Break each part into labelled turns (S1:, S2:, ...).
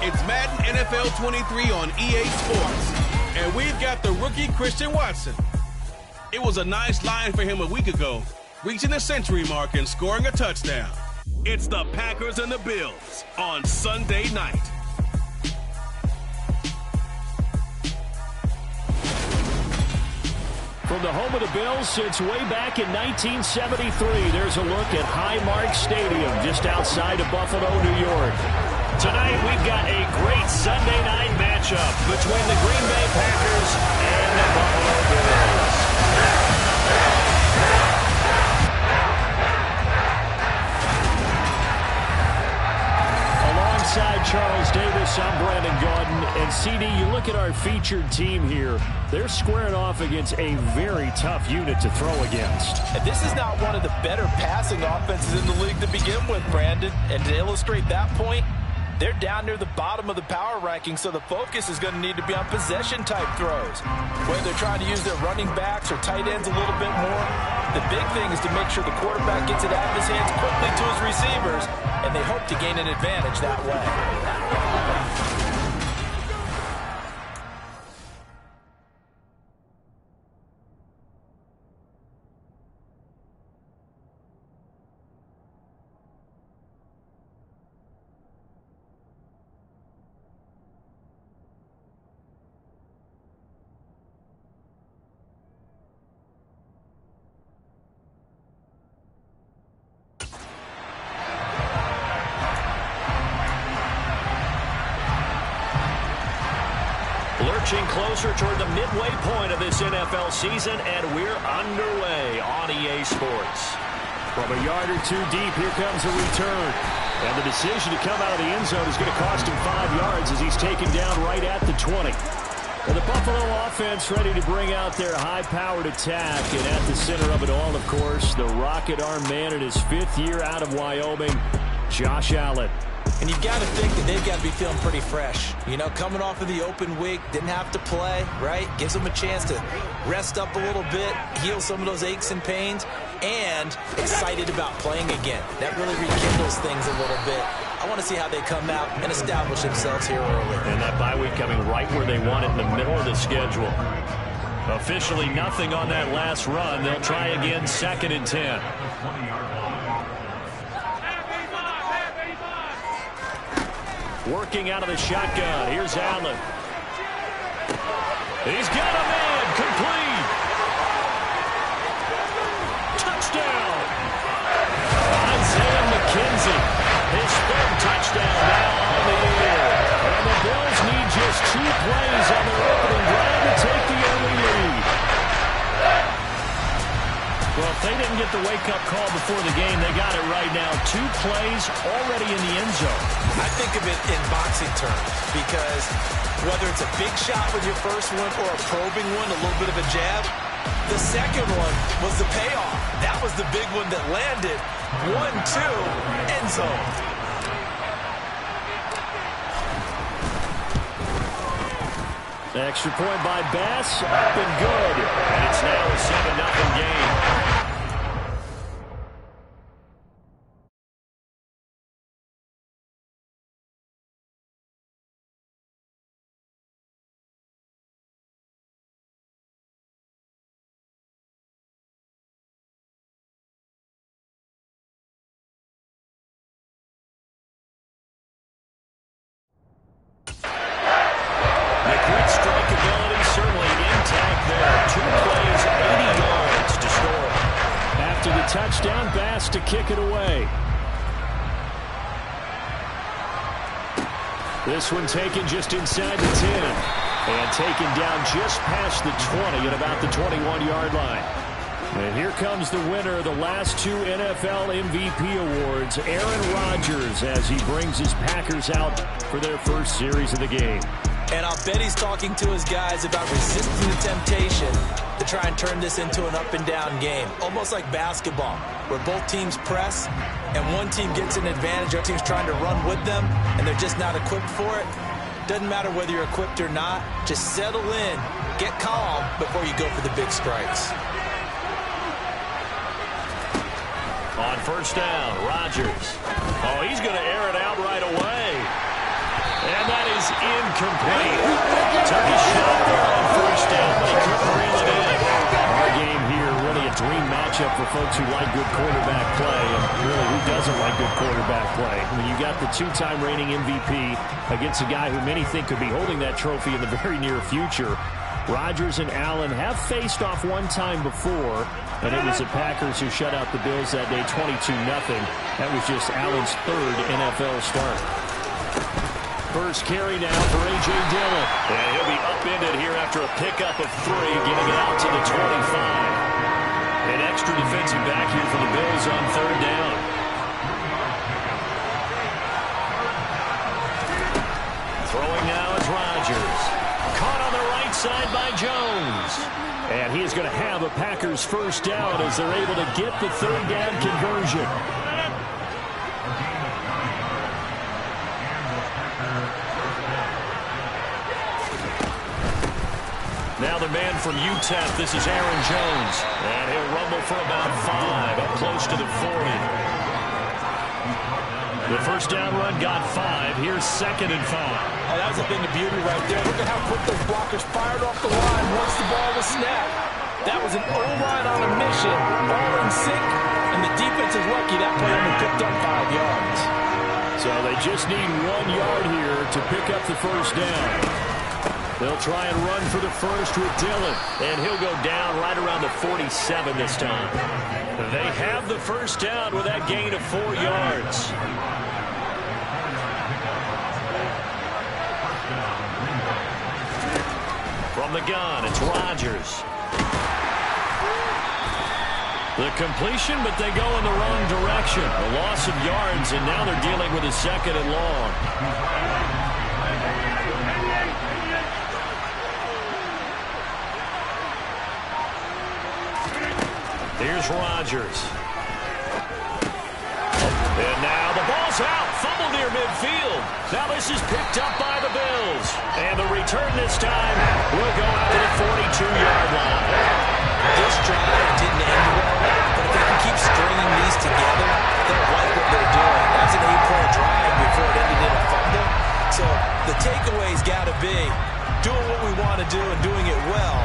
S1: It's Madden NFL 23 on EA Sports. And we've got the rookie Christian Watson. It was a nice line for him a week ago, reaching the century mark and scoring a touchdown. It's the Packers and the Bills on Sunday night.
S2: From the home of the Bills since way back in 1973, there's a look at Highmark Stadium just outside of Buffalo, New York. Tonight, we've got a great Sunday night matchup between the Green Bay Packers and the Buffalo Bills. Alongside Charles Davis, I'm Brandon Gaudin. And CD, you look at our featured team here. They're squaring off against a very tough unit to throw against.
S3: And this is not one of the better passing offenses in the league to begin with, Brandon. And to illustrate that point, they're down near the bottom of the power ranking, so the focus is going to need to be on possession-type throws. Whether they're trying to use their running backs or tight ends a little bit more, the big thing is to make sure the quarterback gets it out of his hands quickly to his receivers, and they hope to gain an advantage that way.
S2: Lurching closer toward the midway point of this NFL season, and we're underway on EA Sports. From a yard or two deep, here comes a return. And the decision to come out of the end zone is going to cost him 5 yards as he's taken down right at the 20. And the Buffalo offense ready to bring out their high-powered attack. And at the center of it all, of course, the rocket arm man in his 5th year out of Wyoming, Josh Allen.
S3: And you've got to think that they've got to be feeling pretty fresh. You know, coming off of the open week, didn't have to play, right? Gives them a chance to rest up a little bit, heal some of those aches and pains, and excited about playing again. That really rekindles things a little bit. I want to see how they come out and establish themselves here early.
S2: And that bye week coming right where they want it in the middle of the schedule. Officially nothing on that last run. They'll try again, 2nd and 10. Working out of the shotgun. Here's Allen. He's got a man. Complete. Touchdown. Isaiah McKenzie. His 3rd touchdown now on the year. And the Bills need just 2 plays on their opening drive to take the early lead. Well, if they didn't get the wake-up call before the game, they got it right now. 2 plays already in the end zone.
S3: I think of it in boxing terms because whether it's a big shot with your first one or a probing one, a little bit of a jab, the second one was the payoff. That was the big one that landed. 1-2, end zone.
S2: Extra point by Bass, up and good. And it's now a 7-0 game. Touchdown, Bass to kick it away. This one taken just inside the 10. And taken down just past the 20 at about the 21-yard line. And here comes the winner of the last 2 NFL MVP awards, Aaron Rodgers, as he brings his Packers out for their first series of the game.
S3: And I'll bet he's talking to his guys about resisting the temptation to try and turn this into an up-and-down game. Almost like basketball, where both teams press, and one team gets an advantage, other team's trying to run with them, and they're just not equipped for it. Doesn't matter whether you're equipped or not. Just settle in, get calm before you go for the big strikes.
S2: On first down, Rodgers. Oh, he's going to air it out right away. And complete. Took a shot there on first down, but he couldn't reel it in. Our game here, really a dream matchup for folks who like good quarterback play, and really who doesn't like good quarterback play. I mean, you got the two-time reigning MVP against a guy who many think could be holding that trophy in the very near future. Rodgers and Allen have faced off one time before, and it was the Packers who shut out the Bills that day 22-0. That was just Allen's third NFL start. First carry now for A.J. Dillon. And he'll be upended here after a pickup of 3, getting it out to the 25. An extra defensive back here for the Bills on third down. Throwing now is Rodgers. Caught on the right side by Jones. And he is going to have a Packers first down as they're able to get the third down conversion. Now the man from UTEP, this is Aaron Jones. And he'll rumble for about 5, up close to the 40. The first down run got 5. Here's 2nd and 5.
S3: Oh, that was a thing of beauty right there. Look at how quick those blockers fired off the line once the ball was snapped. That was an O-line on a mission, all in sync, and the defense is lucky that play only picked up 5 yards.
S2: So they just need 1 yard here to pick up the first down. They'll try and run for the first with Dillon, and he'll go down right around the 47 this time. They have the first down with that gain of 4 yards. From the gun, it's Rodgers. The completion, but they go in the wrong direction. A loss of yards, and now they're dealing with a 2nd and long. Here's Rodgers. And now the ball's out. Fumble near midfield. Now this is picked up by the Bills. And the return this time will go out to the 42-yard line.
S3: This drive didn't end well, but if they can keep stringing these together, they'll like what they're doing. That was an 8-play drive before it ended in a fumble. So the takeaway's got to be doing what we want to do and doing it well.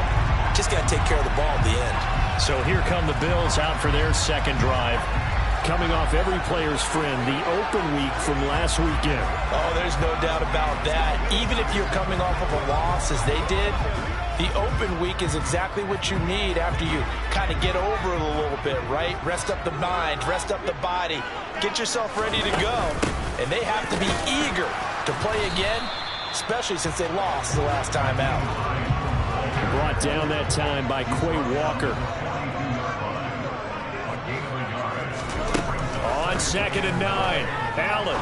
S3: Just got to take care of the ball at the end.
S2: So here come the Bills out for their second drive. Coming off every player's friend, the open week from last weekend.
S3: Oh, there's no doubt about that. Even if you're coming off of a loss as they did, the open week is exactly what you need after you kind of get over it a little bit, right? Rest up the mind, rest up the body, get yourself ready to go. And they have to be eager to play again, especially since they lost the last time out.
S2: Brought down that time by Quay Walker. On 2nd and 9, Allen.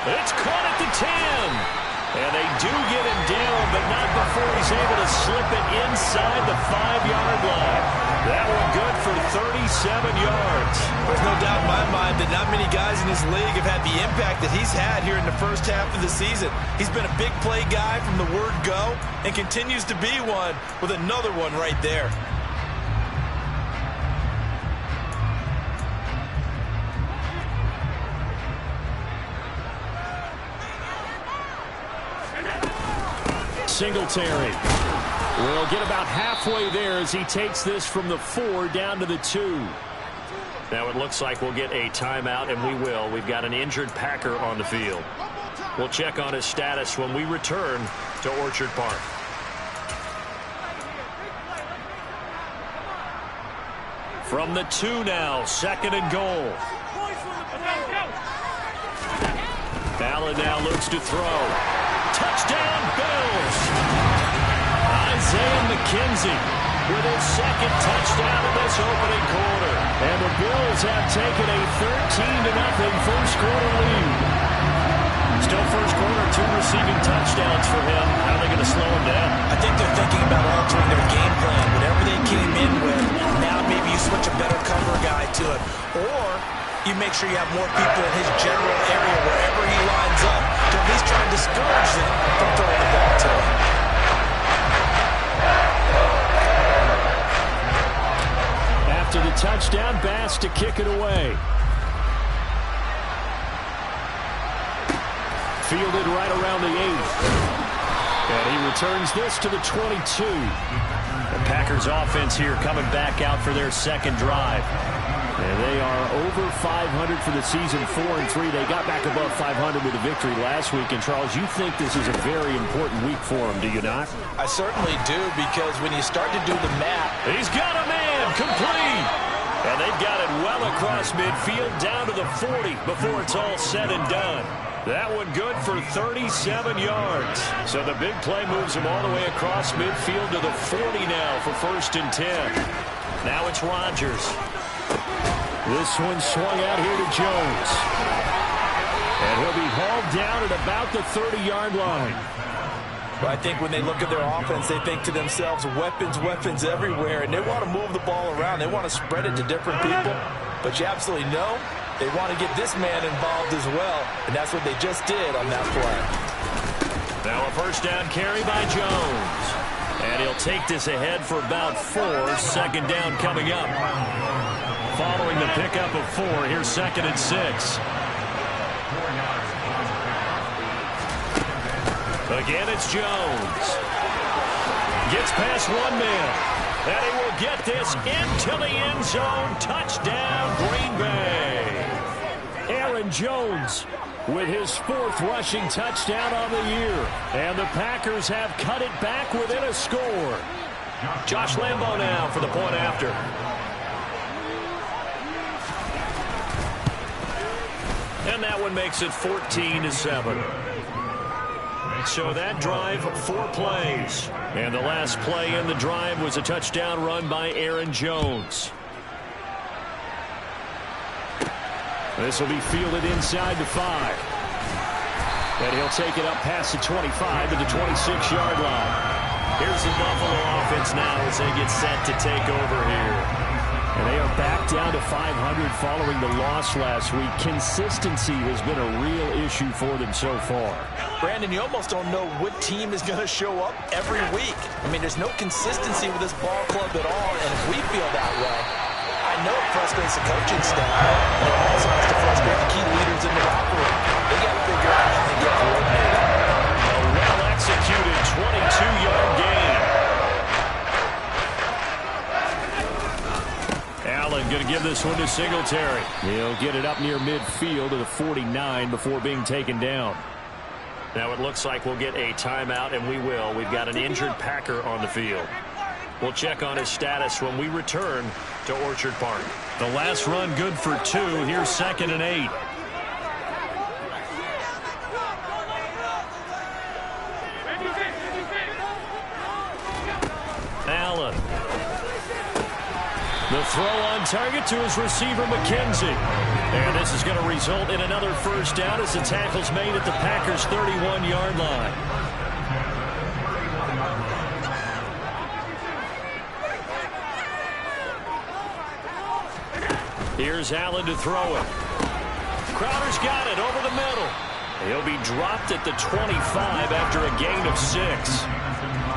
S2: It's caught at the 10. And they do get him down, but not before he's able to slip it inside the 5-yard line. That one good for 37 yards.
S3: There's no doubt in my mind that not many guys in this league have had the impact that he's had here in the first half of the season. He's been a big play guy from the word go and continues to be one with another one right there.
S2: Singletary will get about halfway there as he takes this from the 4 down to the 2. Now it looks like we'll get a timeout, and we will. We've got an injured Packer on the field. We'll check on his status when we return to Orchard Park. From the 2 now, 2nd and goal. Allen now looks to throw. Touchdown, Bills! Isaiah McKenzie with his 2nd touchdown in this opening quarter. And the Bills have taken a 13-0 first quarter lead. Still first quarter, 2 receiving touchdowns for him. How are they going to slow him down?
S3: I think they're thinking about altering their game plan. Whatever they came in with, now maybe you switch a better cover guy to it. Or you make sure you have more people in his general area wherever he lines up to at least try and discourage them from throwing the ball to him.
S2: After the touchdown, Bass to kick it away. fielded right around the 8. And he returns this to the 22. The Packers offense here coming back out for their second drive. And they are over 500 for the season, 4-3. They got back above 500 with a victory last week. And, Charles, you think this is a very important week for them, do you not?
S3: I certainly do, because when you start to do the math.
S2: He's got a man complete. And they've got it well across midfield down to the 40 before it's all said and done. That one good for 37 yards. So the big play moves him all the way across midfield to the 40 now for 1st and 10. Now it's Rodgers. This one swung out here to Jones. And he'll be hauled down at about the 30-yard line.
S3: Well, I think when they look at their offense, they think to themselves, weapons, weapons everywhere, and they want to move the ball around. They want to spread it to different people. But you absolutely know they want to get this man involved as well, and that's what they just did on that play.
S2: Now a 1st down carry by Jones. And he'll take this ahead for about 4. 2nd down coming up. Following the pickup of 4, here's 2nd and 6. Again, it's Jones. Gets past one man. And he will get this into the end zone. Touchdown, Green Bay. Aaron Jones with his 4th rushing touchdown on the year. And the Packers have cut it back within a score. Josh Lambo now for the point after. And that one makes it 14-7. So that drive, 4 plays. And the last play in the drive was a touchdown run by Aaron Jones. This will be fielded inside the 5. And he'll take it up past the 25 to the 26-yard line. Here's the Buffalo offense now as they get set to take over here. And they are back down to 500 following the loss last week. Consistency has been a real issue for them so far.
S3: Brandon, you almost don't know what team is going to show up every week. I mean, there's no consistency with this ball club at all, and if we feel that way, I know it frustrates the coaching staff, and it also has to frustrate the key leaders in the locker room. They got to figure out how to get coordinated.
S2: A well-executed 22-yard gain. Allen going to give this one to Singletary. He'll get it up near midfield to the 49 before being taken down. Now it looks like we'll get a timeout, and we will. We've got an injured Packer on the field. We'll check on his status when we return to Orchard Park. The last run good for 2. Here's 2nd and 8. Allen. The throw on target to his receiver, McKenzie. And this is going to result in another 1st down as the tackle's made at the Packers' 31-yard line. Here's Allen to throw it. Crowder's got it over the middle. He'll be dropped at the 25 after a gain of 6.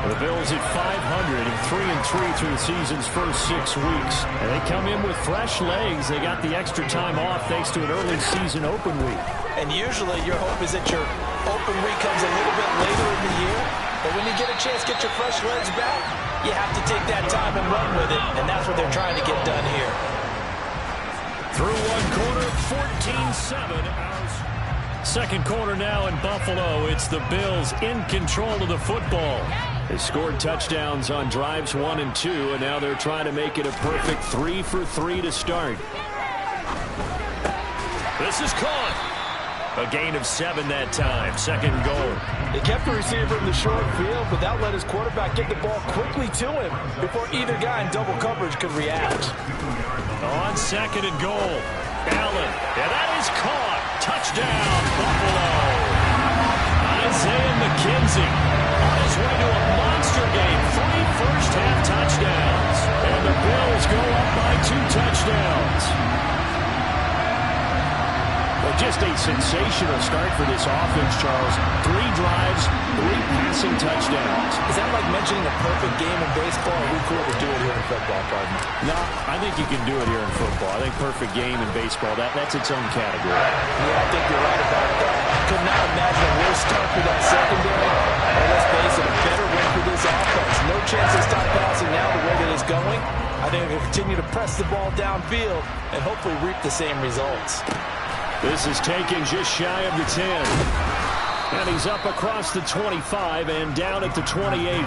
S2: The Bills at 500 and 3-3 through the season's first 6 weeks. And they come in with fresh legs. They got the extra time off thanks to an early season open week.
S3: And usually your hope is that your open week comes a little bit later in the year. But when you get a chance to get your fresh legs back, you have to take that time and run with it. And that's what they're trying to get done here.
S2: Through one quarter, 14-7. Second quarter now in Buffalo. It's the Bills in control of the football. They scored touchdowns on drives 1 and 2, and now they're trying to make it a perfect 3 for 3 to start. This is caught. A gain of 7 that time. 2nd goal.
S3: They kept the receiver in the short field, but that let his quarterback get the ball quickly to him before either guy in double coverage could react.
S2: On 2nd and goal. Allen, and that is caught. Touchdown, Buffalo. Isaiah McKenzie on his way to a monster game. 3 first-half touchdowns. And the Bills go up by 2 touchdowns. Well, just a sensational start for this offense, Charles. 3 drives, 3 passing touchdowns.
S3: Is that like mentioning a perfect game in baseball? Or we could do it here in football, pardon?
S2: No, I think you can do it here in football. I think perfect game in baseball, that's its own category.
S3: Yeah, I think you're right about that. I could not imagine a worse once they start passing now the way that it's going, I think they'll continue to press the ball downfield and hopefully reap the same results.
S2: This is taken just shy of the 10. And he's up across the 25 and down at the 28.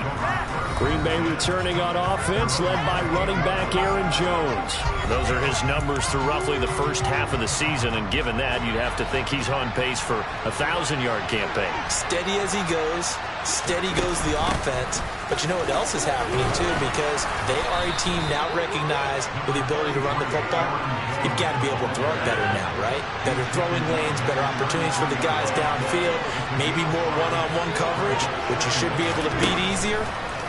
S2: Green Bay returning on offense, led by running back Aaron Jones. Those are his numbers through roughly the first half of the season, and given that, you'd have to think he's on pace for a 1,000-yard campaign.
S3: Steady as he goes, steady goes the offense. But you know what else is happening, too, because they are a team now recognized with the ability to run the football. You've got to be able to throw it better now, right? Better throwing lanes, better opportunities for the guys downfield, maybe more one-on-one coverage, which you should be able to beat easier.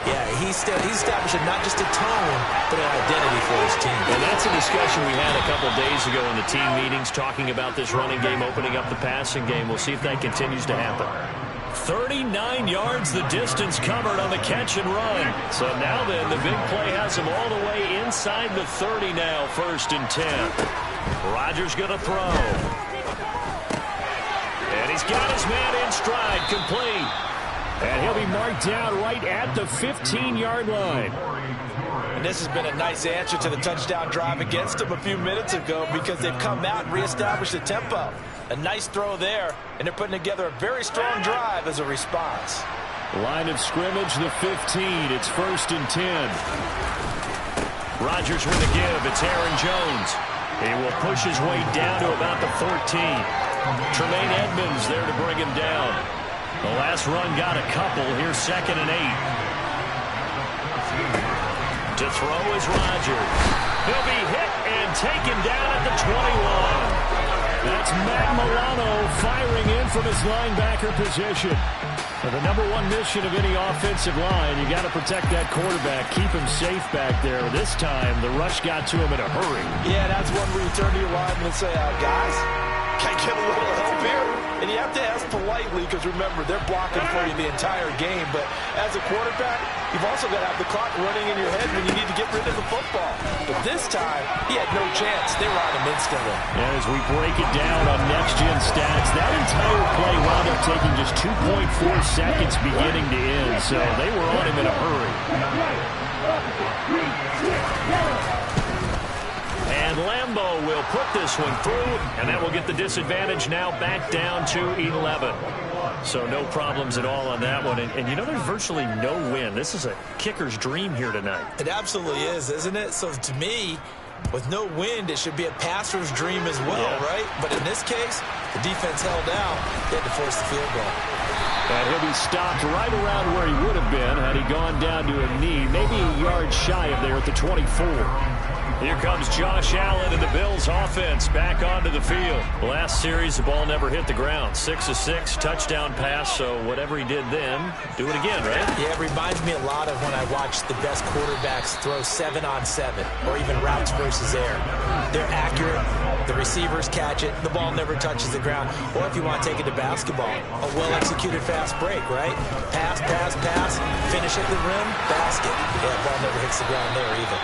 S3: Yeah, he's establishing not just a tone, but an identity for his team.
S2: And that's a discussion we had a couple days ago in the team meetings, talking about this running game, opening up the passing game. We'll see if that continues to happen. 39 yards the distance covered on the catch and run. So now then, the big play has him all the way inside the 30 now, 1st and 10. Rodgers going to throw. And he's got his man in stride, complete. And he'll be marked down right at the 15-yard line.
S3: And this has been a nice answer to the touchdown drive against them a few minutes ago, because they've come out and reestablished the tempo. A nice throw there, and they're putting together a very strong drive as a response.
S2: Line of scrimmage, the 15. It's 1st and 10. Rodgers with the give. It's Aaron Jones. He will push his way down to about the 14. Tremaine Edmonds there to bring him down. The last run got a couple. Here's 2nd and 8. To throw is Rodgers. He'll be hit and taken down at the 21. That's Matt Milano firing in from his linebacker position. Now, the number one mission of any offensive line, you got to protect that quarterback, keep him safe back there. This time, the rush got to him in a hurry.
S3: Yeah, that's one where you turn to your lineman and say, guys, can I get a little help here? And you have to ask politely, because remember, they're blocking for you the entire game. But as a quarterback, you've also got to have the clock running in your head when you need to get rid of the football. But this time, he had no chance. They were on him instantly.
S2: And as we break it down on next-gen stats, that entire play wound up taking just 2.4 seconds beginning to end. So they were on him in a hurry. And Lambeau will put this one through, and that will get the disadvantage now back down to 11. So no problems at all on that one. And you know, there's virtually no win. This is a kicker's dream here tonight.
S3: It absolutely is, isn't it? So to me, with no wind, it should be a passer's dream as well, right? But in this case, the defense held out. They had to force the field goal.
S2: And he'll be stopped right around where he would have been had he gone down to a knee, maybe a yard shy of there at the 24. Here comes Josh Allen and the Bills offense back onto the field. Last series, the ball never hit the ground. 6 of 6, touchdown pass, so whatever he did then, do it again, right?
S3: Yeah, it reminds me a lot of when I watch the best quarterbacks throw 7-on-7 or even routes versus air. They're accurate. The receivers catch it. The ball never touches the ground. Or if you want to take it to basketball, a well-executed fast break, right? Pass, pass, pass, finish at the rim, basket. Yeah, the ball never hits the ground there either.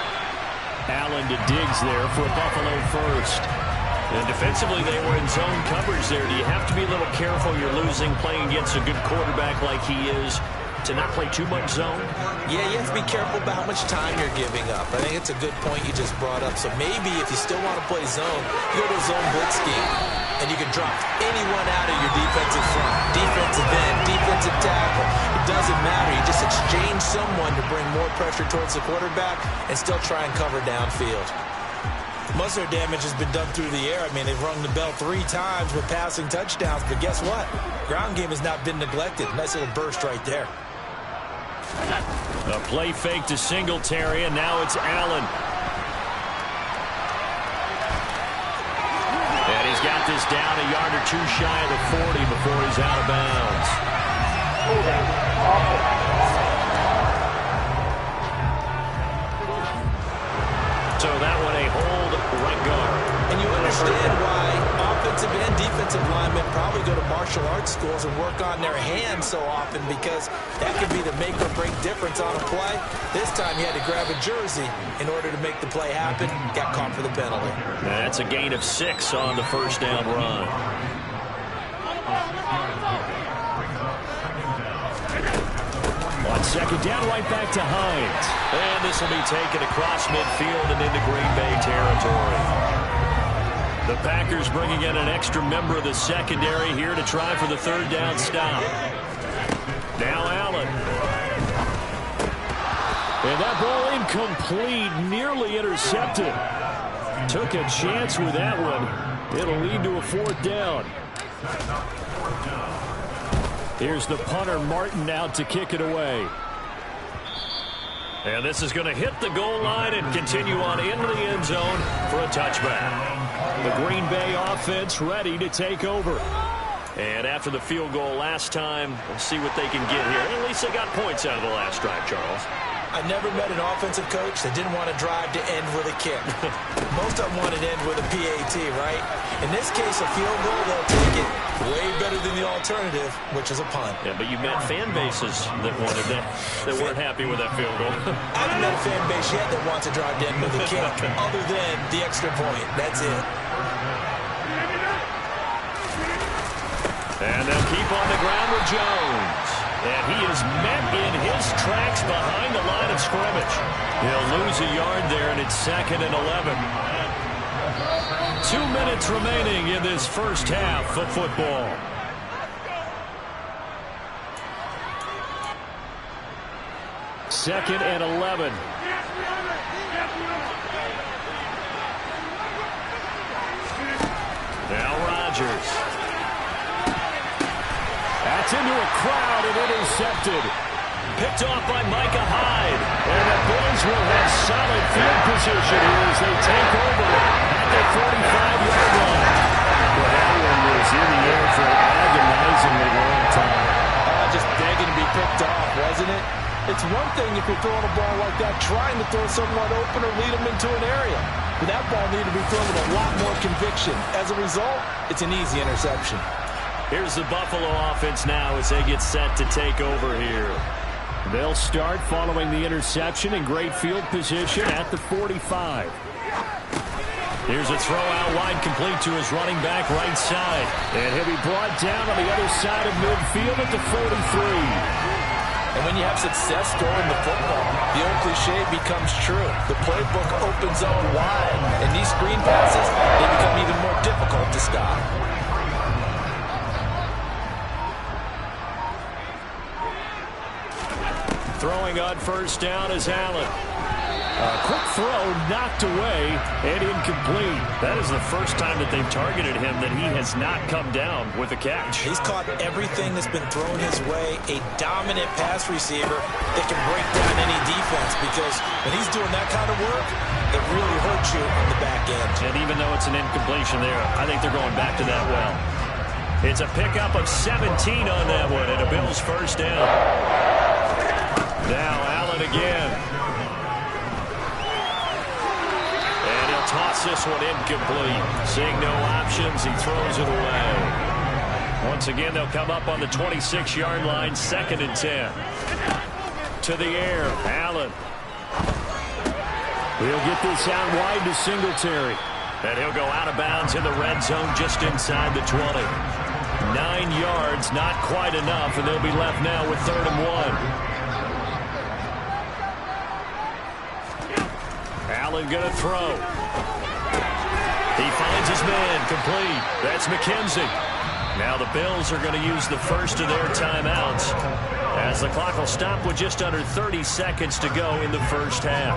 S2: Allen to Diggs there for Buffalo first. And defensively, they were in zone coverage there. Do you have to be a little careful? You're losing playing against a good quarterback like he is to not play too much zone?
S3: Yeah, you have to be careful about how much time you're giving up. I think it's a good point you just brought up. So maybe if you still want to play zone, you go to a zone blitz scheme, and you can drop anyone out of your defensive front. Defensive end, defensive tackle. It doesn't matter. You just exchange someone to bring more pressure towards the quarterback and still try and cover downfield. Most of their damage has been done through the air. I mean, they've rung the bell 3 times with passing touchdowns, but guess what? Ground game has not been neglected. Nice little burst right there.
S2: A play fake to Singletary, and now it's Allen. And he's got this down a yard or 2 shy of the 40 before he's out of bounds. So that one a hold right guard.
S3: And you understand why offensive and defensive linemen probably go to martial arts schools and work on their hands so often, because that could be the make or break difference on a play. This time he had to grab a jersey in order to make the play happen. Got caught for the penalty.
S2: That's a gain of 6 on the first down run. On Second down, right back to Hines. And this will be taken across midfield and into Green Bay territory. The Packers bringing in an extra member of the secondary here to try for the third down stop. Now Allen. And that ball incomplete, nearly intercepted. Took a chance with that one. It'll lead to a fourth down. Here's the punter, Martin, out to kick it away. And this is going to hit the goal line and continue on into the end zone for a touchback. The Green Bay offense ready to take over. And after the field goal last time, we'll see what they can get here. At least they got points out of the last drive, Charles.
S3: I never met an offensive coach that didn't want to drive to end with a kick. Most of them want to end with a PAT, right? In this case, a field goal, they'll take it way better than the alternative, which is a punt.
S2: Yeah, but you met fan bases that wanted that weren't happy with that field goal.
S3: I haven't met a fan base yet that wants to drive to end with a kick, other than the extra point. That's it.
S2: And they'll keep on the ground with Jones. And he is met in his tracks behind the line of scrimmage. He'll lose a yard there, and it's 2nd and 11. 2 minutes remaining in this first half of football. Second and 11. Now Rodgers. That's into a crowd and intercepted. Picked off by Micah Hyde. And the Bills will have solid field position here as they take over at the 45-yard line. Well, that one was in the air for an agonizingly long time.
S3: Just begging to be picked off, wasn't it? It's one thing if you're throwing a ball like that, trying to throw someone open or lead them into an area. But that ball needed to be thrown with a lot more conviction. As a result, it's an easy interception.
S2: Here's the Buffalo offense now as they get set to take over here. They'll start following the interception in great field position at the 45. Here's a throw out wide, complete to his running back right side. And he'll be brought down on the other side of midfield at the 43.
S3: And when you have success throwing the football, the old cliche becomes true. The playbook opens up wide, and these screen passes, they become even more difficult to stop.
S2: Throwing on first down is Allen. A quick throw knocked away and incomplete. That is the first time that they've targeted him that he has not come down with a catch.
S3: He's caught everything that's been thrown his way. A dominant pass receiver that can break down any defense, because when he's doing that kind of work, it really hurts you on the back end.
S2: And even though it's an incompletion there, I think they're going back to that well. It's a pickup of 17 on that one and a Bills first down. Now Allen again. And he'll toss this one incomplete. Seeing no options, he throws it away. Once again, they'll come up on the 26-yard line, 2nd and 10. To the air, Allen. He'll get this out wide to Singletary. And he'll go out of bounds in the red zone just inside the 20. 9 yards, not quite enough, and they'll be left now with 3rd and 1. Allen going to throw. He finds his man, complete. That's McKenzie. Now the Bills are going to use the first of their timeouts as the clock will stop with just under 30 seconds to go in the first half.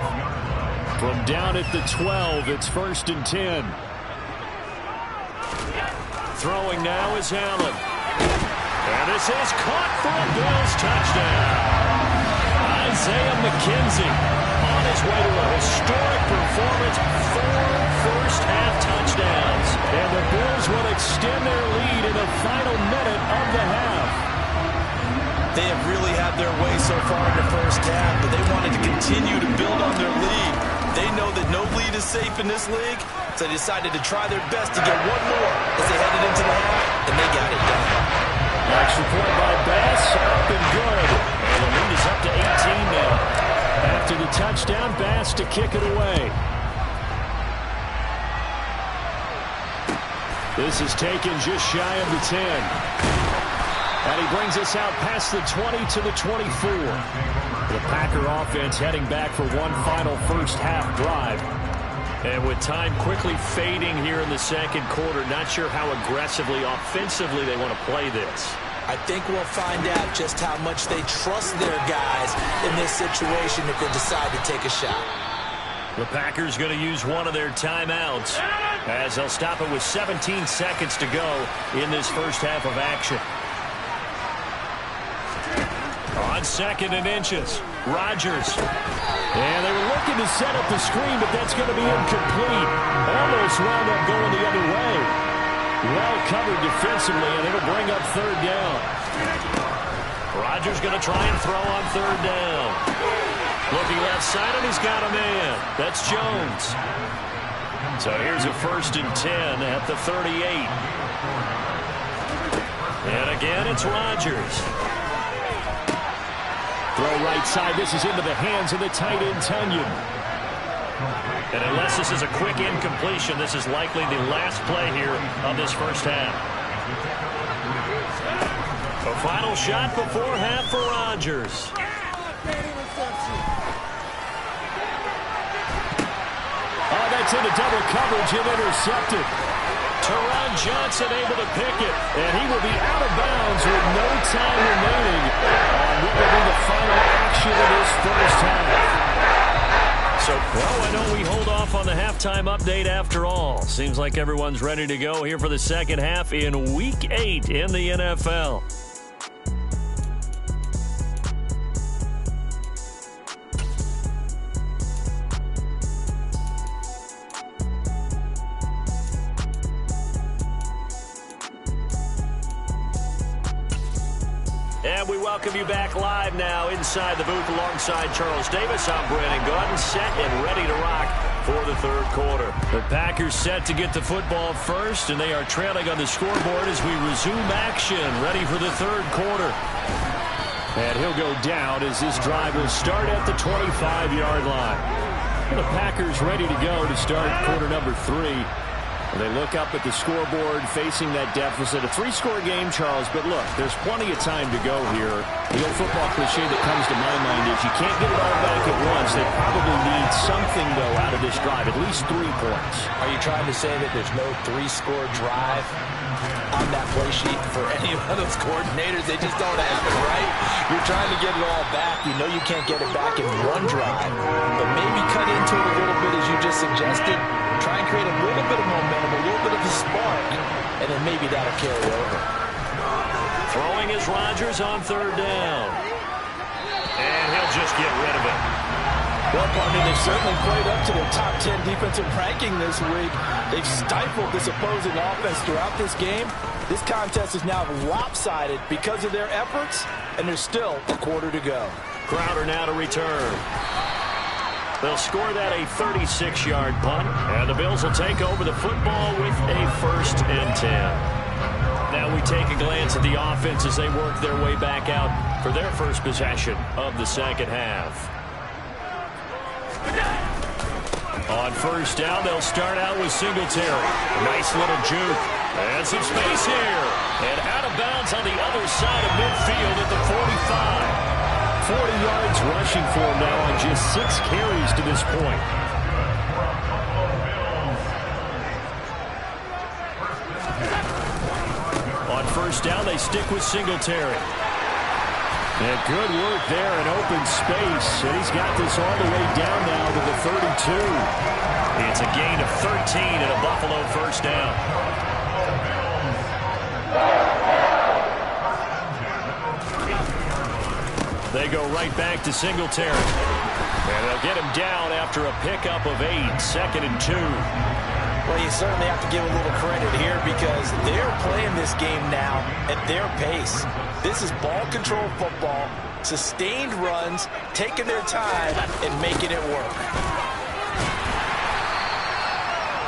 S2: From down at the 12, it's 1st and 10. Throwing now is Allen. And this is caught for a Bills touchdown. Isaiah McKenzie on his way to a historic performance, 4 first-half touchdowns. And the Bills will extend their lead in the final minute of the half.
S3: They have really had their way so far in the first half, but they wanted to continue to build on their lead. They know that no lead is safe in this league, so they decided to try their best to get one more as they headed into the half, and they got it done.
S2: Extra point by Bass, up and good. And the lead is up to 18 now. After the touchdown, Bass to kick it away. This is taken just shy of the 10. And he brings us out past the 20 to the 24. The Packer offense heading back for one final first-half drive. And with time quickly fading here in the second quarter, not sure how aggressively, offensively they want to play this.
S3: I think we'll find out just how much they trust their guys in this situation if they decide to take a shot.
S2: The Packers going to use one of their timeouts as they'll stop it with 17 seconds to go in this first half of action. On 2nd and inches, Rodgers. And they were looking to set up the screen, but that's going to be incomplete. Almost wound up going the other way. Well covered defensively, and it'll bring up 3rd down. Rodgers going to try and throw on 3rd down. Looking left side, and he's got a man. That's Jones. So here's a 1st and 10 at the 38. And again, it's Rodgers. Throw right side. This is into the hands of the tight end, Tunyon. And unless this is a quick incompletion, this is likely the last play here of this first half. A final shot before half for Rodgers. Oh, that's into double coverage and intercepted. Teron Johnson able to pick it, and he will be out of bounds with no time remaining on what will be the final action of this first half. So, well, I know we hold off on the halftime update after all. Seems like everyone's ready to go here for the second half in Week 8 in the NFL. And we welcome you back live now inside the booth alongside Charles Davis. I'm Brandon Gaudin, set and ready to rock for the third quarter. The Packers set to get the football first, and they are trailing on the scoreboard as we resume action, ready for the third quarter. And he'll go down as this drive will start at the 25-yard line. And the Packers ready to go to start quarter number 3. And they look up at the scoreboard facing that deficit. A 3-score game, Charles, but look, there's plenty of time to go here. The old football cliche that comes to my mind is you can't get it all back at once. They probably need something, though, out of this drive, at least 3 points.
S3: Are you trying to say that there's no 3-score drive on that play sheet for any of those coordinators? They just don't have it, right? You're trying to get it all back. You know you can't get it back in one drive, but maybe cut into it a little bit as you just suggested. Try and create a little bit of momentum, a little bit of a spark, and then maybe that'll carry over.
S2: Throwing is Rodgers on 3rd down. And he'll just get rid of it.
S3: Well, partner, they've certainly played up to their top 10 defensive ranking this week. They've stifled this opposing offense throughout this game. This contest is now lopsided because of their efforts, and there's still a quarter to go.
S2: Crowder now to return. They'll score that a 36-yard punt, and the Bills will take over the football with a 1st and 10. Now we take a glance at the offense as they work their way back out for their first possession of the second half. On 1st down, they'll start out with Singletary. Nice little juke. And some space here. And out of bounds on the other side of midfield at the 45. 40 yards rushing for him now on just 6 carries to this point. On 1st down, they stick with Singletary. And good work there in open space. And he's got this all the way down now to the 32. It's a gain of 13 and a Buffalo 1st down. They go right back to Singletary. And they'll get him down after a pickup of 8, 2nd and 2.
S3: Well, you certainly have to give a little credit here because they're playing this game now at their pace. This is ball control football, sustained runs, taking their time, and making it work.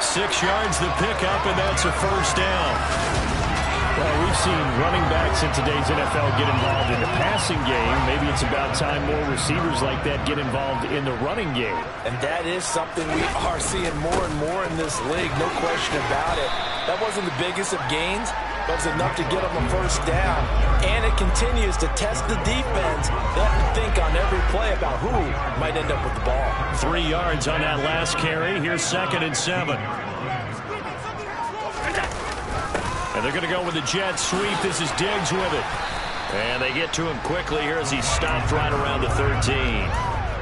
S2: 6 yards the pickup, and that's a 1st down. Well, we've seen running backs in today's NFL get involved in the passing game. Maybe it's about time more receivers like that get involved in the running game.
S3: And that is something we are seeing more and more in this league, no question about it. That wasn't the biggest of gains, but it was enough to get them a 1st down. And Cincinnati continues to test the defense, they have to think on every play about who might end up with the ball.
S2: 3 yards on that last carry. Here's 2nd and 7. And they're going to go with the jet sweep. This is Diggs with it. And they get to him quickly here as he stopped right around the 13.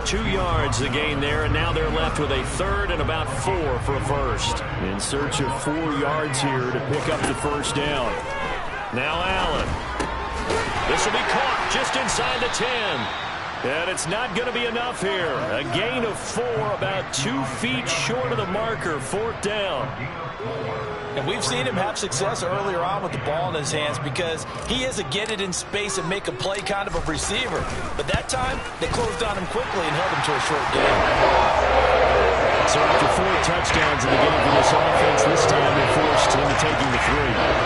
S2: 2 yards the gain there, and now they're left with a 3rd and about 4 for a first. In search of 4 yards here to pick up the first down. Now Allen. This will be caught just inside the 10. And it's not going to be enough here. A gain of 4, about 2 feet short of the marker, 4th down.
S3: And we've seen him have success earlier on with the ball in his hands because he is a get it in space and make a play kind of a receiver. But that time, they closed on him quickly and held him to a short game.
S2: So after 4 touchdowns in the game for this offense, this time they're forced into taking the 3.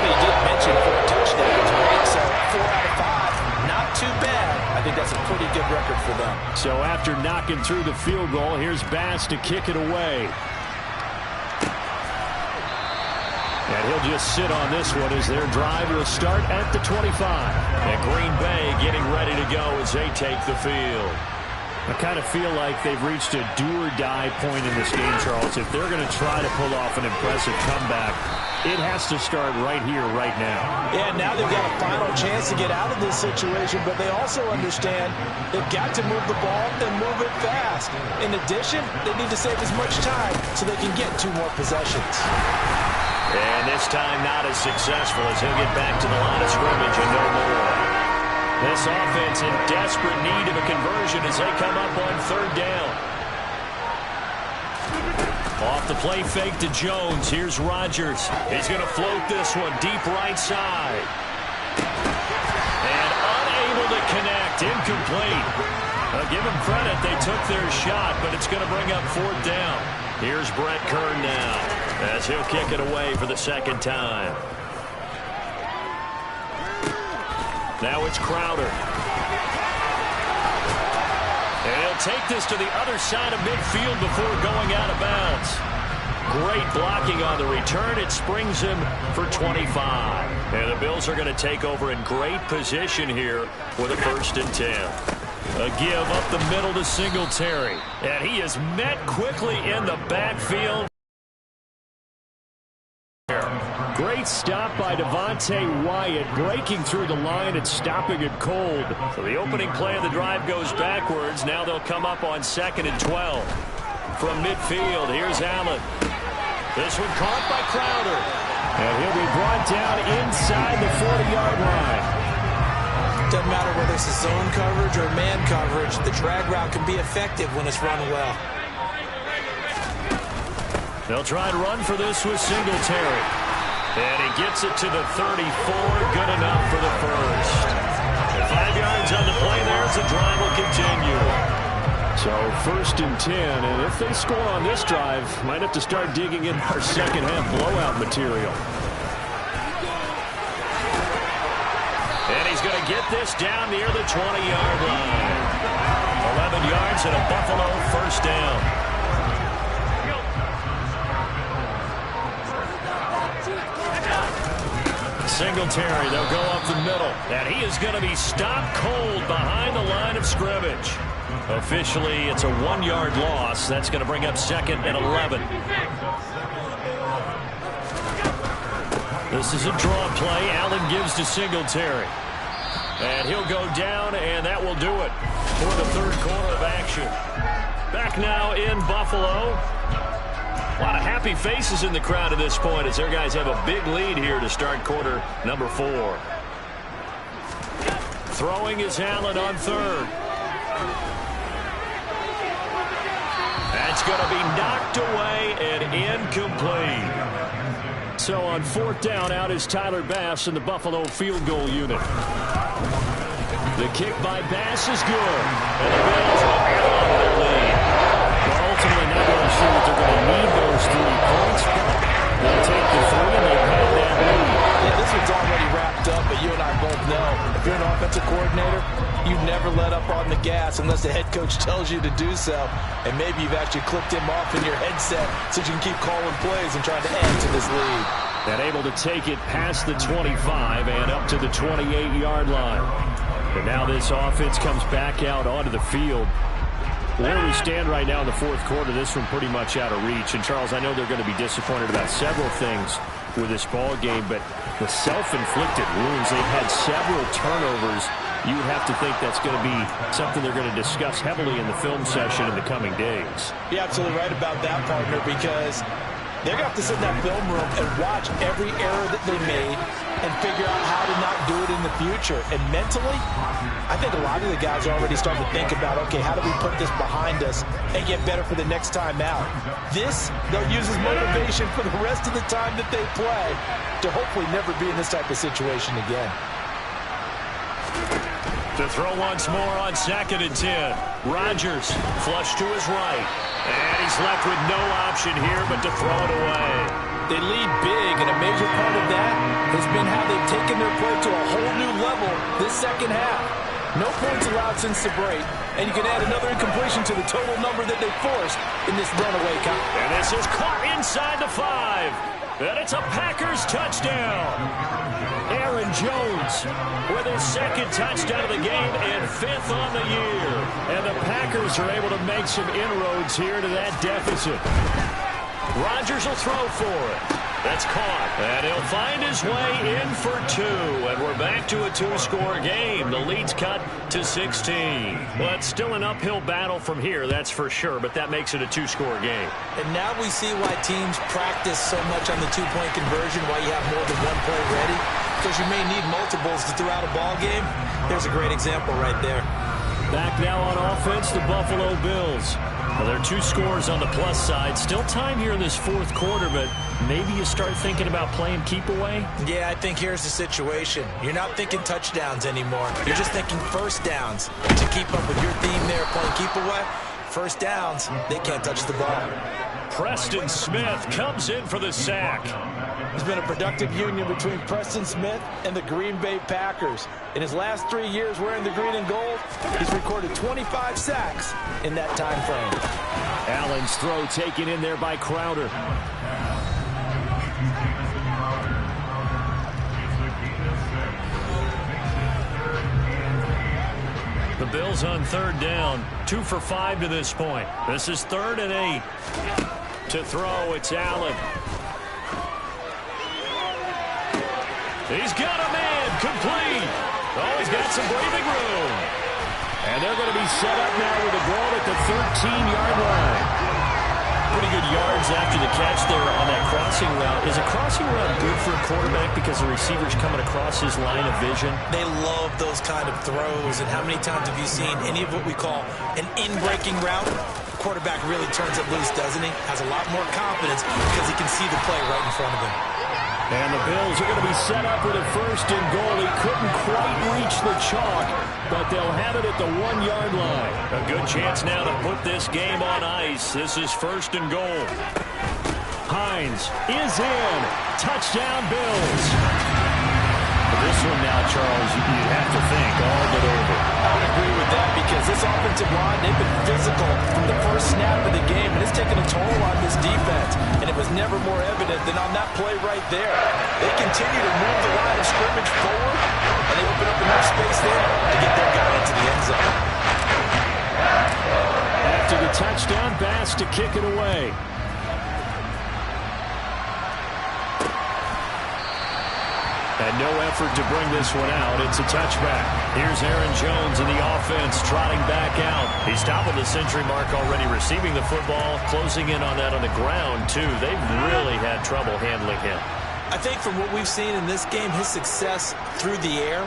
S3: He did mention 4 touchdowns, right? So 4 out of 5, not too bad. I think that's a pretty good record for them.
S2: So after knocking through the field goal, here's Bass to kick it away. And he'll just sit on this one as their drive will start at the 25. And Green Bay getting ready to go as they take the field. I kind of feel like they've reached a do-or-die point in this game, Charles. If they're going to try to pull off an impressive comeback, it has to start right here, right now.
S3: Yeah, now they've got a final chance to get out of this situation, but they also understand they've got to move the ball and move it fast. In addition, they need to save as much time so they can get 2 more possessions.
S2: And this time not as successful as he'll get back to the line of scrimmage and no more. This offense in desperate need of a conversion as they come up on 3rd down. Off the play fake to Jones. Here's Rodgers. He's going to float this one deep right side. And unable to connect. Incomplete. Give them credit. They took their shot, but it's going to bring up 4th down. Here's Brett Kern now as he'll kick it away for the 2nd time. Now it's Crowder. And he'll take this to the other side of midfield before going out of bounds. Great blocking on the return. It springs him for 25. And the Bills are going to take over in great position here with a 1st and 10. A give up the middle to Singletary. And he is met quickly in the backfield. Great stop by Devontae Wyatt, breaking through the line and stopping it cold. So the opening play of the drive goes backwards. Now they'll come up on 2nd and 12. From midfield, here's Allen. This one caught by Crowder. And he'll be brought down inside the 40-yard line.
S3: Doesn't matter whether it's a zone coverage or man coverage, the drag route can be effective when it's run well.
S2: They'll try and run for this with Singletary. And he gets it to the 34, good enough for the first. And 5 yards on the play there as the drive will continue. So 1st and 10, and if they score on this drive, might have to start digging in our second half blowout material. And he's going to get this down near the 20-yard line. 11 yards and a Buffalo 1st down. Singletary, they'll go up the middle. And he is going to be stopped cold behind the line of scrimmage. Officially, it's a 1-yard loss. That's going to bring up 2nd and 11. This is a draw play. Allen gives to Singletary. And he'll go down, and that will do it for the 3rd quarter of action. Back now in Buffalo. A lot of happy faces in the crowd at this point as their guys have a big lead here to start quarter number 4. Throwing is Allen on 3rd. That's going to be knocked away and incomplete. So on 4th down, out is Tyler Bass in the Buffalo field goal unit. The kick by Bass is good. And the Bills will add on to their lead. Well, ultimately, not really sure that they're going to need those 3 points, but they'll take the 3 and they've had that lead.
S3: Yeah, this one's already wrapped up, but you and I both know if you're an offensive coordinator, you never let up on the gas unless the head coach tells you to do so. And maybe you've actually clicked him off in your headset so you can keep calling plays and trying to add to this lead.
S2: And able to take it past the 25 and up to the 28-yard line. And now this offense comes back out onto the field. Where we stand right now in the fourth quarter, this one pretty much out of reach. And, Charles, I know they're going to be disappointed about several things with this ball game, but the self-inflicted wounds, they've had several turnovers. You would have to think that's going to be something they're going to discuss heavily in the film session in the coming days.
S3: You're absolutely right about that, partner, because they're going to have to sit in that film room and watch every error that they made and figure out how to not do it in the future. And mentally, I think a lot of the guys are already starting to think about, okay, how do we put this behind us and get better for the next time out? This, they'll use as motivation for the rest of the time that they play to hopefully never be in this type of situation again.
S2: To throw once more on 2nd and 10. Rodgers flush to his right. And he's left with no option here but to throw it away.
S3: They lead big, and a major part of that has been how they've taken their play to a whole new level this second half. No points allowed since the break, and you can add another incompletion to the total number that they forced in this runaway count.
S2: And this is caught inside the 5. And it's a Packers touchdown. Aaron Jones with his 2nd touchdown of the game and 5th on the year. And the Packers are able to make some inroads here to that deficit. Rodgers will throw for it. That's caught. And he'll find his way in for 2. And we're back to a 2-score game. The lead's cut to 16. Well, it's still an uphill battle from here, that's for sure, but that makes it a 2-score game.
S3: And now we see why teams practice so much on the 2-point conversion, why you have more than one play ready, because you may need multiples to throw out a ball game. Here's a great example right there.
S2: Back now on offense, the Buffalo Bills. Well, there are 2 scores on the plus side. Still time here in this fourth quarter, but maybe you start thinking about playing keep away?
S3: Yeah, I think here's the situation. You're not thinking touchdowns anymore. You're just thinking first downs. To keep up with your theme there, playing keep away, first downs, they can't touch the ball.
S2: Preston Smith comes in for the sack.
S3: There's been a productive union between Preston Smith and the Green Bay Packers. In his last 3 years wearing the green and gold, he's recorded 25 sacks in that time frame.
S2: Allen's throw taken in there by Crowder. The Bills on 3rd down. 2 for 5 to this point. This is 3rd and 8. To throw, it's Allen. He's got a man complete. Oh, he's got some breathing room. And they're going to be set up now with a ball at the 13-yard line. Pretty good yards after the catch there on that crossing route. Is a crossing route good for a quarterback because the receiver's coming across his line of vision?
S3: They love those kind of throws. And how many times have you seen any of what we call an in-breaking route? The quarterback really turns it loose, doesn't he? Has a lot more confidence because he can see the play right in front of him.
S2: And the Bills are going to be set up with a 1st and goal. He couldn't quite reach the chalk, but they'll have it at the 1-yard line. A good chance now to put this game on ice. This is 1st and goal. Hines is in. Touchdown, Bills. This one now, Charles, you'd have to think all but over.
S3: I would agree with that because this offensive line, they've been physical from the first snap of the game, and it's taken a toll on this defense. And it was never more evident than on that play right there. They continue to move the line of scrimmage forward, and they open up enough space there to get their guy into the end zone.
S2: After the touchdown, Bass to kick it away. And no effort to bring this one out. It's a touchback. Here's Aaron Jones in the offense trotting back out. He's topping the century mark already, receiving the football, closing in on that on the ground, too. They've really had trouble handling him.
S3: I think from what we've seen in this game, his success through the air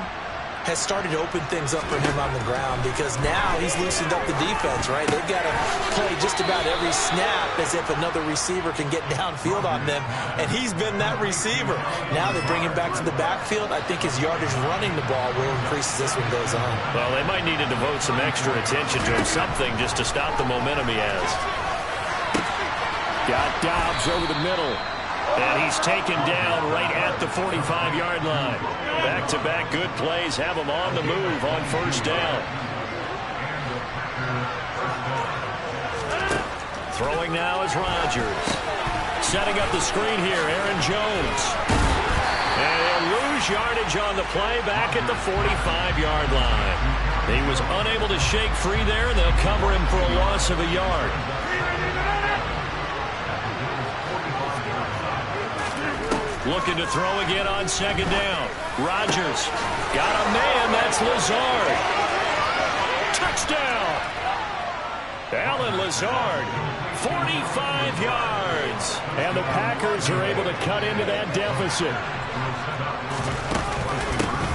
S3: has started to open things up for him on the ground because now he's loosened up the defense, right? They've got to play just about every snap as if another receiver can get downfield on them, and he's been that receiver. Now they bring him back to the backfield. I think his yardage running the ball will increase as this one goes on.
S2: Well, they might need to devote some extra attention to him, something just to stop the momentum he has. Got Dobbs over the middle. And he's taken down right at the 45-yard line. Back-to-back good plays have him on the move on 1st down. Throwing now is Rodgers. Setting up the screen here, Aaron Jones. And they'll lose yardage on the play back at the 45-yard line. He was unable to shake free there, and they'll cover him for a loss of a yard. Looking to throw again on second down. Rodgers got a man. That's Lazard. Touchdown. Allen Lazard, 45 yards. And the Packers are able to cut into that deficit.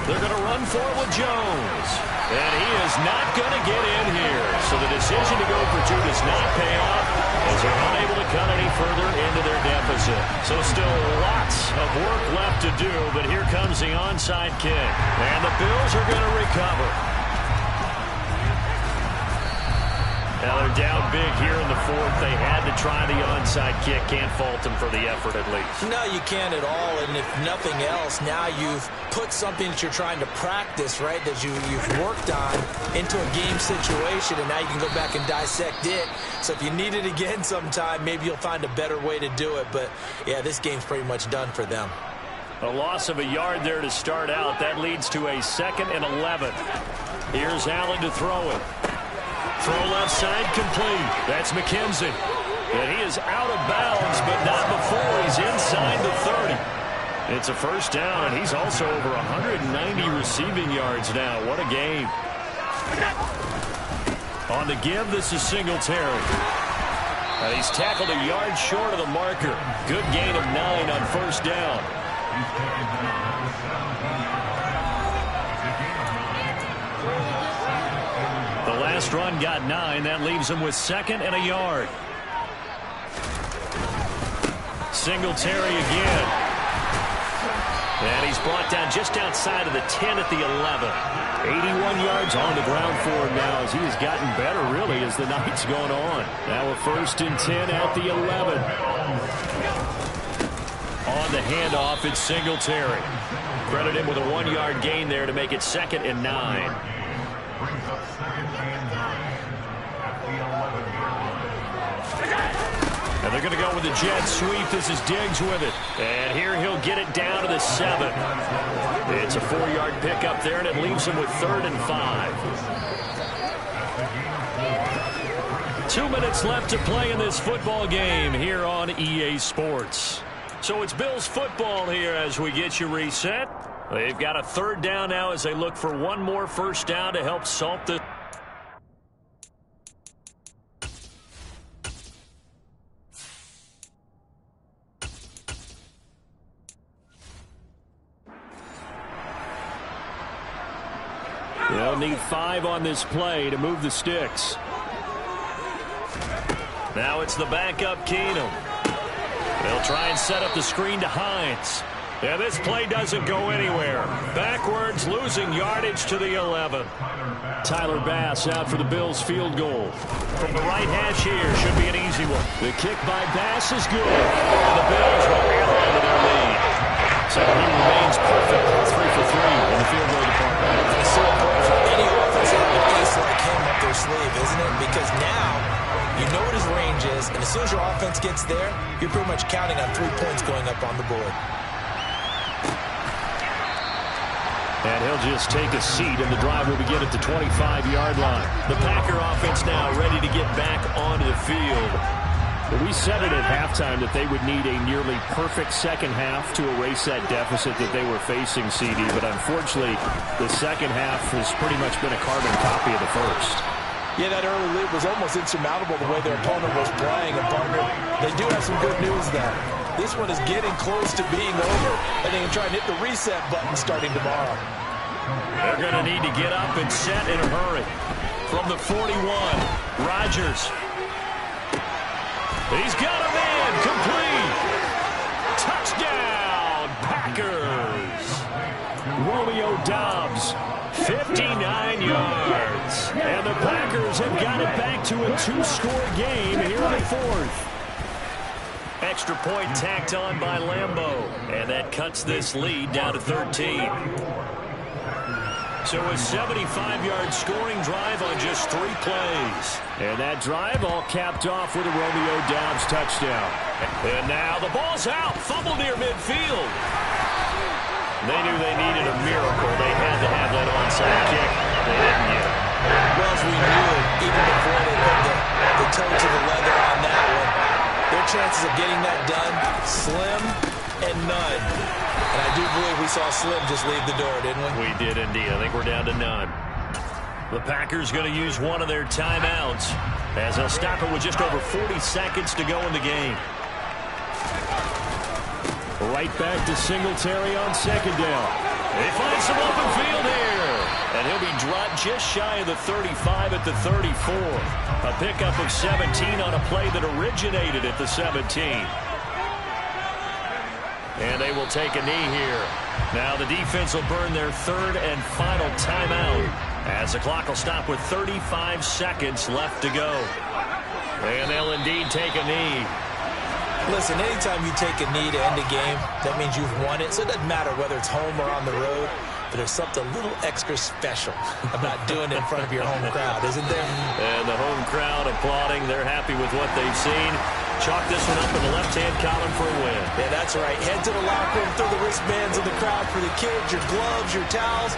S2: They're going to run for it with Jones. And he is not going to get in here. So the decision to go for two does not pay off as they're unable to cut any further into their deficit. So still lots of work left to do, but here comes the onside kick. And the Bills are going to recover. Now they're down big here in the fourth. They had to try the onside kick. Can't fault them for the effort at least.
S3: No, you can't at all. And if nothing else, now you've put something that you're trying to practice, right, that you've worked on into a game situation, and now you can go back and dissect it. So if you need it again sometime, maybe you'll find a better way to do it. But, yeah, this game's pretty much done for them.
S2: A loss of a yard there to start out. That leads to a 2nd and 11. Here's Allen to throw it. Throw left side complete. That's McKenzie. And he is out of bounds, but not before he's inside the 30. It's a first down, and he's also over 190 receiving yards now. What a game. On the give, this is Singletary. And he's tackled a yard short of the marker. Good gain of 9 on first down. The last run got 9. That leaves him with 2nd and a yard. Singletary again. And he's brought down just outside of the 10 at the 11. 81 yards on the ground for him now as he has gotten better, really, as the night's gone on. Now a 1st and 10 at the 11. On the handoff, it's Singletary. Credit him with a 1-yard gain there to make it 2nd and 9. And they're going to go with the jet sweep. This is Diggs with it. And here he'll get it down to the 7. It's a 4-yard pickup there, and it leaves him with 3rd and 5. 2 minutes left to play in this football game here on EA Sports. So it's Bills football here as we get you reset. They've got a 3rd down now as they look for one more first down to help salt the... They'll need 5 on this play to move the sticks. Now it's the backup Keenum. They'll try and set up the screen to Hines. Yeah, this play doesn't go anywhere. Backwards, losing yardage to the 11. Tyler Bass out for the Bills field goal. From the right hash here, should be an easy one. The kick by Bass is good. And the Bills will air onto their lead. So he remains perfect. 3 for 3 in the field goal department.
S3: It's so important for any offense to have an ace like him up their sleeve, isn't it? Because now you know what his range is, and as soon as your offense gets there, you're pretty much counting on 3 points going up on the board.
S2: And he'll just take a seat, and the drive will begin at the 25-yard line. The Packer offense now ready to get back onto the field. We said it at halftime that they would need a nearly perfect second half to erase that deficit that they were facing, CD. But unfortunately, the second half has pretty much been a carbon copy of the first.
S3: Yeah, that early lead was almost insurmountable the way their opponent was playing. And partner, they do have some good news though. This one is getting close to being over, and they can try and hit the reset button starting tomorrow.
S2: They're going to need to get up and set in a hurry. From the 41, Rodgers. He's got a man complete. Touchdown, Packers. Romeo Doubs, 59 yards. And the Packers have got it back to a 2-score game here in the fourth. Extra point tacked on by Lambeau. And that cuts this lead down to 13. So a 75-yard scoring drive on just 3 plays. And that drive all capped off with a Romeo Doubs touchdown. And now the ball's out. Fumble near midfield. They knew they needed a miracle. They had to have that onside kick. They didn't get it.
S3: Well, as we knew, even before they put the toe to the leather on that one, their chances of getting that done, slim and none. And I do believe we saw Slim just leave the door, didn't we?
S2: We did indeed. I think we're down to none. The Packers going to use one of their timeouts as they'll stop it with just over 40 seconds to go in the game. Right back to Singletary on second down. They find some open field here. And he'll be dropped just shy of the 35 at the 34. A pickup of 17 on a play that originated at the 17. And they will take a knee here. Now the defense will burn their third and final timeout as the clock will stop with 35 seconds left to go. And they'll indeed take a knee.
S3: Listen, anytime you take a knee to end a game, that means you've won it. So it doesn't matter whether it's home or on the road. But there's something a little extra special about doing it in front of your home crowd, isn't there?
S2: And the home crowd applauding. They're happy with what they've seen. Chalk this one up in the left-hand column for a win.
S3: Yeah, that's right. Head to the locker room, throw the wristbands in the crowd for the kids, your gloves, your towels.